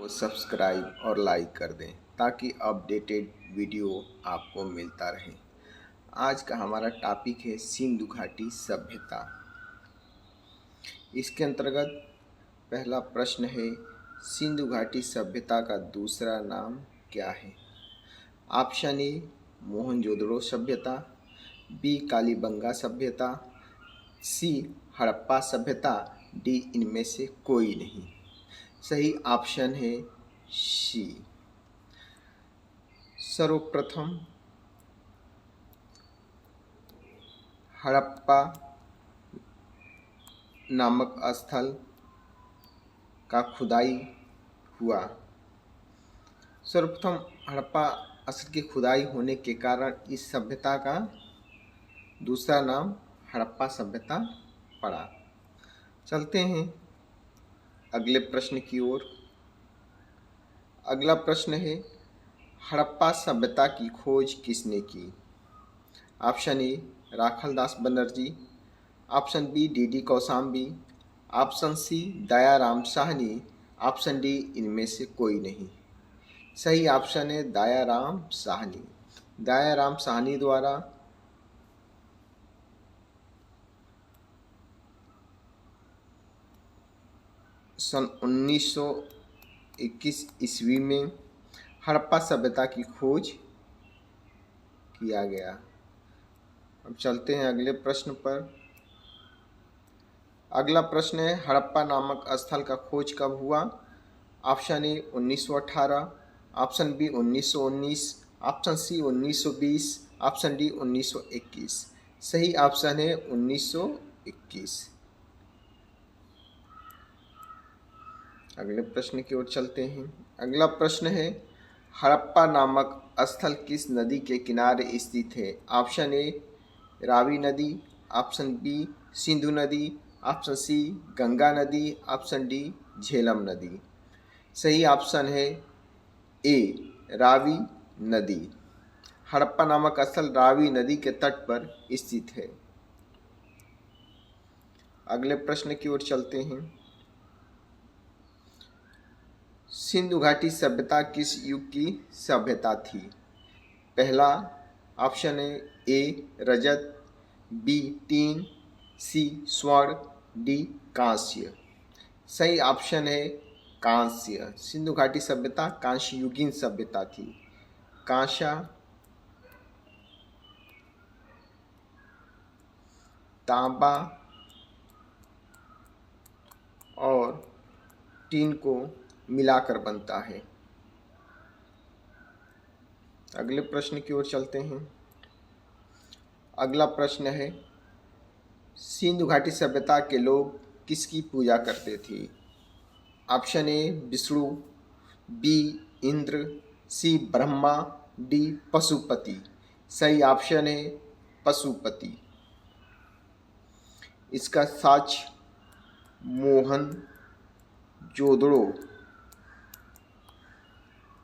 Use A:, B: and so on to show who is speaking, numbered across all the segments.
A: को सब्सक्राइब और लाइक कर दें ताकि अपडेटेड वीडियो आपको मिलता रहे। आज का हमारा टॉपिक है सिंधु घाटी सभ्यता। इसके अंतर्गत पहला प्रश्न है, सिंधु घाटी सभ्यता का दूसरा नाम क्या है? ऑप्शन ए मोहनजोदड़ो सभ्यता, बी कालीबंगा सभ्यता, सी हड़प्पा सभ्यता, डी इनमें से कोई नहीं। सही ऑप्शन है सी। सर्वप्रथम हड़प्पा नामक स्थल का खुदाई हुआ। सर्वप्रथम हड़प्पा स्थल की खुदाई होने के कारण इस सभ्यता का दूसरा नाम हड़प्पा सभ्यता पड़ा। चलते हैं अगले प्रश्न की ओर। अगला प्रश्न है, हड़प्पा सभ्यता की खोज किसने की? Option A Rakhaldas Banerji, option B D Kosambi, option C Dayaram Sahni, option D इनमें से कोई नहीं। सही ऑप्शन है दयाराम साहनी। दयाराम साहनी द्वारा सन 1921 ईस्वी में हड़प्पा सभ्यता की खोज किया गया। अब चलते हैं अगले प्रश्न पर। अगला प्रश्न है, हड़प्पा नामक स्थल का खोज कब हुआ? Option A 1918, option B 1919, option C 1920, option D 1921। सही ऑप्शन है 1921। अगले प्रश्न की ओर चलते हैं। अगला प्रश्न है, हड़प्पा नामक स्थल किस नदी के किनारे स्थित है? ऑप्शन ए रावी नदी, ऑप्शन बी सिंधु नदी, ऑप्शन सी गंगा नदी, ऑप्शन डी झेलम नदी। सही ऑप्शन है ए रावी नदी। हड़प्पा नामक स्थल रावी नदी के तट पर स्थित है। अगले प्रश्न की ओर चलते हैं। सिंधु घाटी सभ्यता किस युग की सभ्यता थी? पहला ऑप्शन है ए रजत, बी टीन, सी स्वर्ण, डी कांस्य। सही ऑप्शन है कांस्य। सिंधु घाटी सभ्यता कांस्य युगीन सभ्यता थी। कांसा, तांबा और टीन को मिलाकर बनता है। अगले प्रश्न की ओर चलते हैं। अगला प्रश्न है, सिंधु घाटी सभ्यता के लोग किसकी पूजा करते थे? Option A Vishnu, B Indra, C Brahma, D Pashupati. सही ऑप्शन है पशुपति। इसका साक्ष्य मोहनजोदड़ो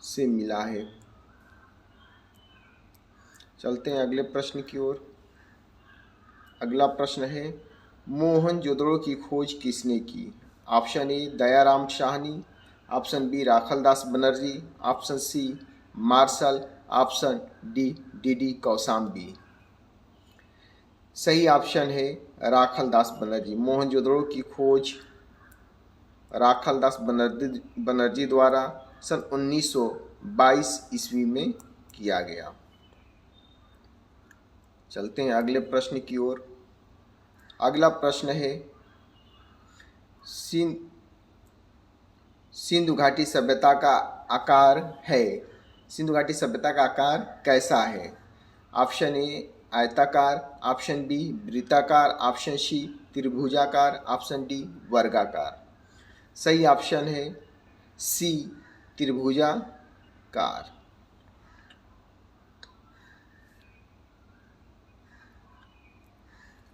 A: से मिला है। चलते हैं अगले प्रश्न की ओर। अगला प्रश्न है, मोहनजोदड़ो की खोज किसने की? Option A Dayaram Sahni, option B Rakhaldas Banerji, option C Marshall, option D D Kosambi. सही ऑप्शन है राखलदास बनर्जी। मोहनजोदड़ो की खोज राखलदास बनर्जी द्वारा सन 1922 ईस्वी में किया गया। चलते हैं अगले प्रश्न की ओर। अगला प्रश्न है, सिंधु घाटी सभ्यता का आकार है। सिंधु घाटी सभ्यता का आकार कैसा है? ऑप्शन ए आयताकार, ऑप्शन बी वृत्ताकार, ऑप्शन सी त्रिभुजाकार, ऑप्शन डी वर्गाकार। सही ऑप्शन है सी त्रिभुजाकार।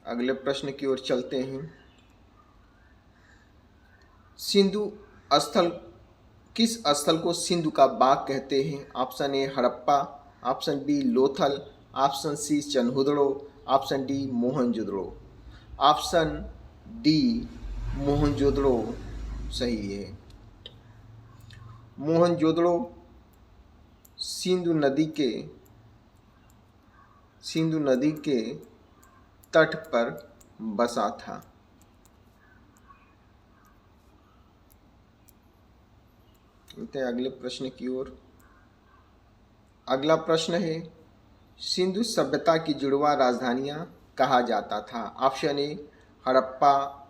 A: अगले प्रश्न की ओर चलते हैं। सिंधु स्थल किस स्थल को सिंधु का बाग कहते हैं? Option A Harappa, option B Lothal, option C Chanhudaro, option D Mohenjodaro. Option D Mohenjodaro सही है। मोहनजोदड़ो सिंधु नदी के तट पर बसा था। चलते हैं अगले प्रश्न की ओर। अगला प्रश्न है, सिंधु सभ्यता की जुड़वा राजधानियां कहा जाता था। ऑप्शन ए हड़प्पा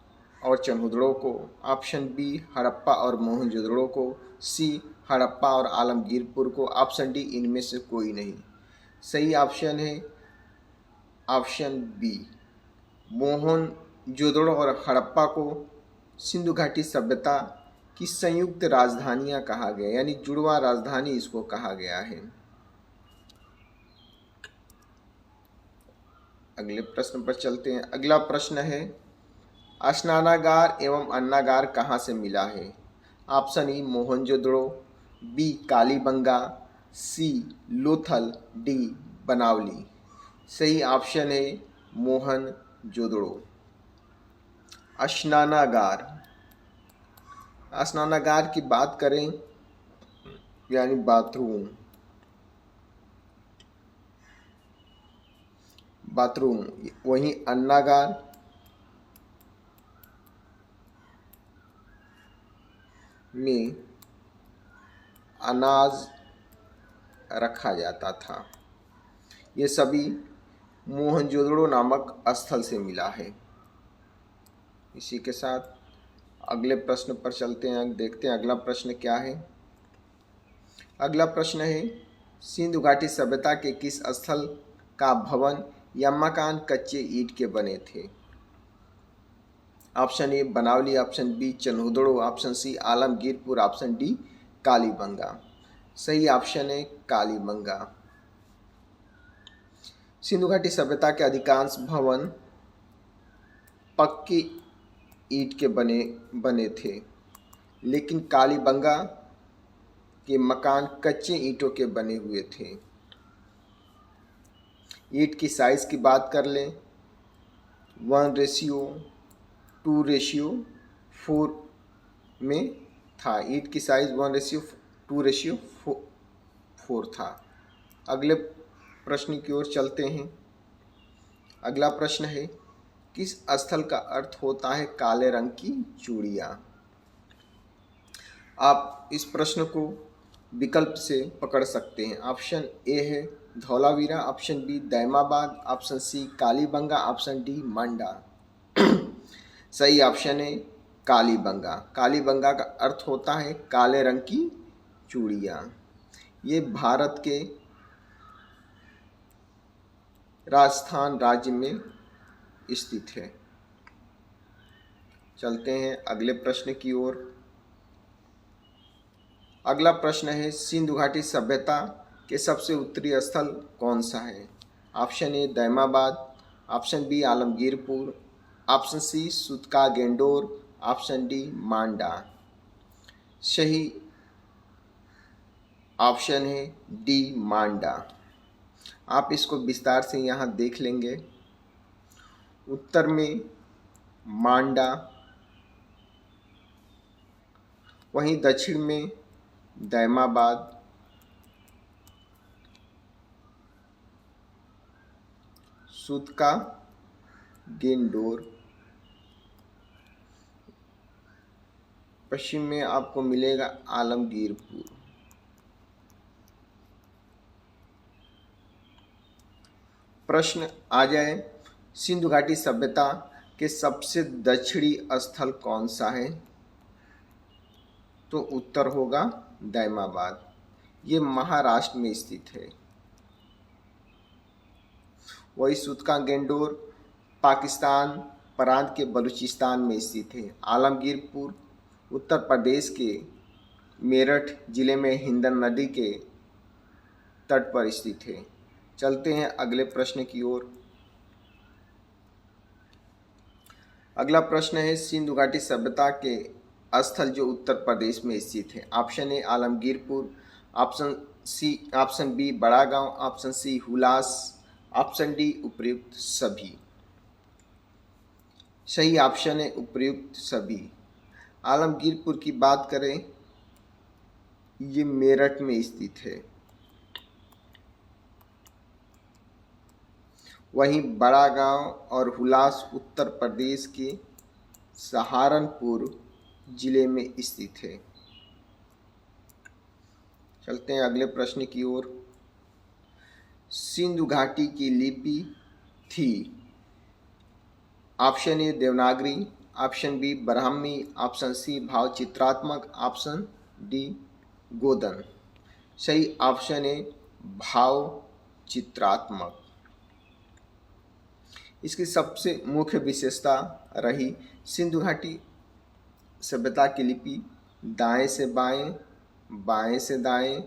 A: और चन्हुदड़ो को, ऑप्शन बी हड़प्पा और मोहनजोदड़ो को, सी हड़प्पा और आलमगीरपुर को, ऑप्शन डी इनमें से कोई नहीं। सही ऑप्शन है ऑप्शन बी, मोहनजोदड़ो और हड़प्पा को सिंधु घाटी सभ्यता की संयुक्त राजधानियां कहा गया, यानी जुड़वा राजधानी इसको कहा गया है। अगले प्रश्न पर चलते हैं। अगला प्रश्न है, स्नानागार एवं अन्नागार कहाँ से मिला है। Option E Mohenjodaro, B Kalibangan, C Lothal, D Banawali. सही ऑप्शन है मोहनजोदड़ो। स्नानागार की बात करें यानी बाथरूम, वहीं अन्नागार में अनाज रखा जाता था। ये सभी मोहनजोदड़ो नामक स्थल से मिला है। इसी के साथ अगले प्रश्न पर चलते हैं, देखते हैं अगला प्रश्न क्या है। अगला प्रश्न है, सिंधु घाटी सभ्यता के किस स्थल का भवन या मकान कच्चे ईंट के बने थे। Option A Banawali, option B Chanhudaro, option C Alamgirpur, option D Kalibangan. सही ऑप्शन है कालीबंगा। सिंधु घाटी सभ्यता के अधिकांश भवन पक्के ईंट के बने थे, लेकिन कालीबंगा के मकान कच्चे ईंटों के बने हुए थे। ईंट की साइज की बात कर लें 1:2:4 में था। ईंट की साइज 1:2:4 था। अगले प्रश्न की ओर चलते हैं। अगला प्रश्न है, किस स्थल का अर्थ होता है काले रंग की चूड़ियाँ। आप इस प्रश्न को विकल्प से पकड़ सकते हैं। ऑप्शन ए है Dholavira, option B Daimabad, option C Kalibangan, option D Manda. सही ऑप्शन है कालीबंगा। कालीबंगा का अर्थ होता है काले रंग की चूड़ियाँ। ये भारत के राजस्थान राज्य में स्थित है। चलते हैं अगले प्रश्न की ओर। अगला प्रश्न है, सिंधु घाटी सभ्यता के सबसे उत्तरी स्थल कौन सा है। Option A Daimabad, option B Alamgirpur, option C Sutkagen Dor, option D Manda. सही ऑप्शन है डी मांडा। आप इसको विस्तार से यहाँ देख लेंगे। उत्तर में मांडा, वहीं दक्षिण में दैमाबाद, सूतका गेंडोर, पश्चिम में आपको मिलेगा आलमगीरपुर। प्रश्न आ जाए, सिंधु घाटी सभ्यता के सबसे दक्षिणी स्थल कौन सा है, तो उत्तर होगा दैमाबाद। ये महाराष्ट्र में स्थित है। वही सूतका गेंडोर पाकिस्तान प्रांत के बलूचिस्तान में स्थित है। आलमगीरपुर उत्तर प्रदेश के मेरठ जिले में हिंदन नदी के तट पर स्थित है। चलते हैं अगले प्रश्न की ओर। अगला प्रश्न है, सिंधु घाटी सभ्यता के स्थल जो उत्तर प्रदेश में स्थित है। Option A Alamgirpur, option B Bara Gaon, option C Hulas, option D उपर्युक्त सभी। सही ऑप्शन है उपर्युक्त सभी। आलमगीरपुर की बात करें ये मेरठ में स्थित है। वहीं बड़ा गांव और हुलास उत्तर प्रदेश के सहारनपुर जिले में स्थित है। चलते हैं अगले प्रश्न की ओर। सिंधु घाटी की लिपि थी। Option A Devanagari, option B Brahmi, option C भाव चित्रात्मक, ऑप्शन डी गोदन। सही ऑप्शन ए भाव चित्रात्मक। इसकी सबसे मुख्य विशेषता रही सिंधु घाटी सभ्यता की लिपि दाएं से बाएं, बाएं से दाएं,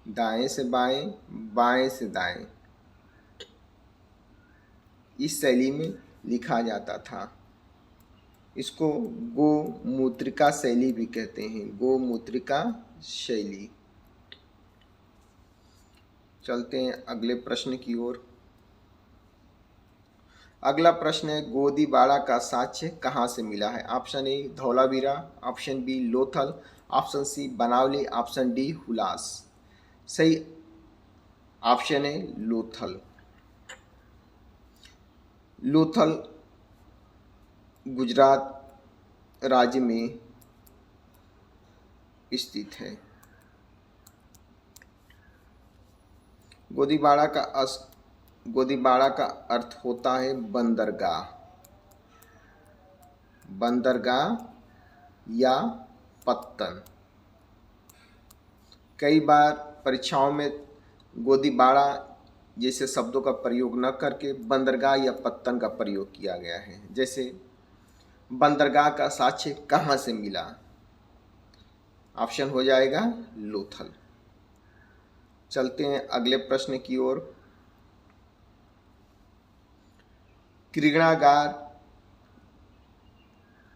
A: दाएं से बाएं, बाएं से दाएं इस शैली में लिखा जाता था। इसको गोमूत्रिका शैली भी कहते हैं, गोमूत्रिका शैली। चलते हैं अगले प्रश्न की ओर। अगला प्रश्न है गोदीबाड़ा का साक्ष्य कहाँ से मिला है। Option A Dholavira, option B Lothal, option C Banawali, option D Hulas. सही ऑप्शन है लोथल। लोथल गुजरात राज्य में स्थित है। गोदीबाड़ा का अर्थ होता है बंदरगाह, बंदरगाह या पत्तन। कई बार परीक्षाओं में गोदीबाड़ा जैसे शब्दों का प्रयोग न करके बंदरगाह या पत्तन का प्रयोग किया गया है। जैसे बंदरगाह का साक्ष्य कहाँ से मिला, ऑप्शन हो जाएगा लोथल। चलते हैं अगले प्रश्न की ओर। क्रीड़ागार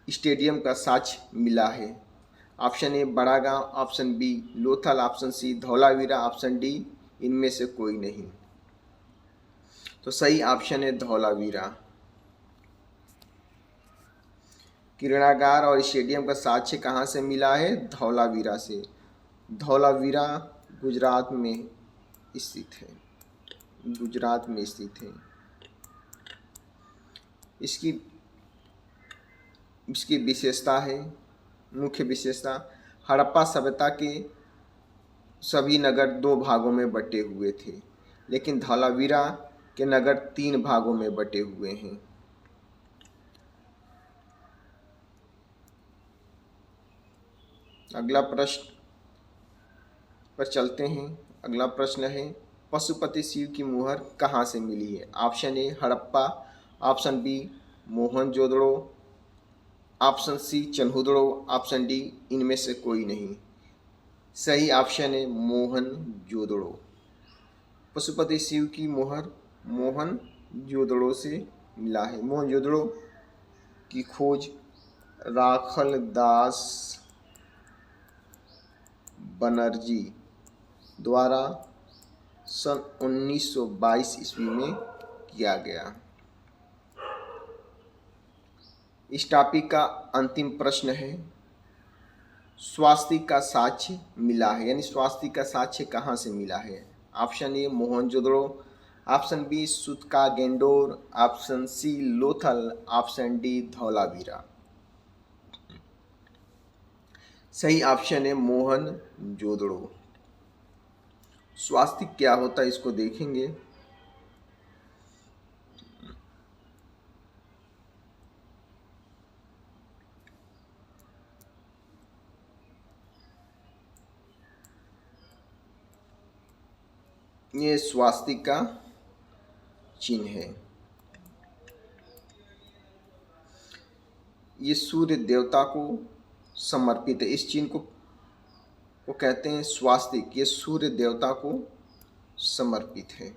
A: स्टेडियम का साक्ष्य मिला है। Option A Bara Gaon, option B Lothal, option C Dholavira, option D इनमें से कोई नहीं। तो सही ऑप्शन है धौलावीरा। क्रीड़ागार और स्टेडियम का साक्ष्य कहाँ से मिला है, धौलावीरा से। धौलावीरा गुजरात में स्थित है, गुजरात में स्थित है। इसकी विशेषता है, मुख्य विशेषता हड़प्पा सभ्यता के सभी नगर 2 भागों में बटे हुए थे, लेकिन धौलावीरा के नगर 3 भागों में बटे हुए हैं। अगला प्रश्न पर चलते हैं। अगला प्रश्न है पशुपति शिव की मुहर कहाँ से मिली है। Option A Harappa, option B Mohenjodaro, option C Chanhudaro, option D इनमें से कोई नहीं। सही ऑप्शन है मोहनजोदड़ो। पशुपति शिव की मुहर मोहनजोदड़ो से मिला है। मोहनजोदड़ो की खोज राखल दास बनर्जी द्वारा सन 1922 ईस्वी में किया गया। इस टॉपिक का अंतिम प्रश्न है स्वास्तिक का साक्ष्य मिला है, यानी स्वास्तिक का साक्ष्य कहाँ से मिला है। Option A Mohenjodaro, option B Sutkagen Dor, option C Lothal, option D Dholavira. सही ऑप्शन है मोहनजोदड़ो। स्वास्तिक क्या होता है इसको देखेंगे। ये स्वास्तिक का चिन्ह है। ये सूर्य देवता को समर्पित है। इस चिन्ह को कहते हैं स्वास्तिक। ये सूर्य देवता को समर्पित है।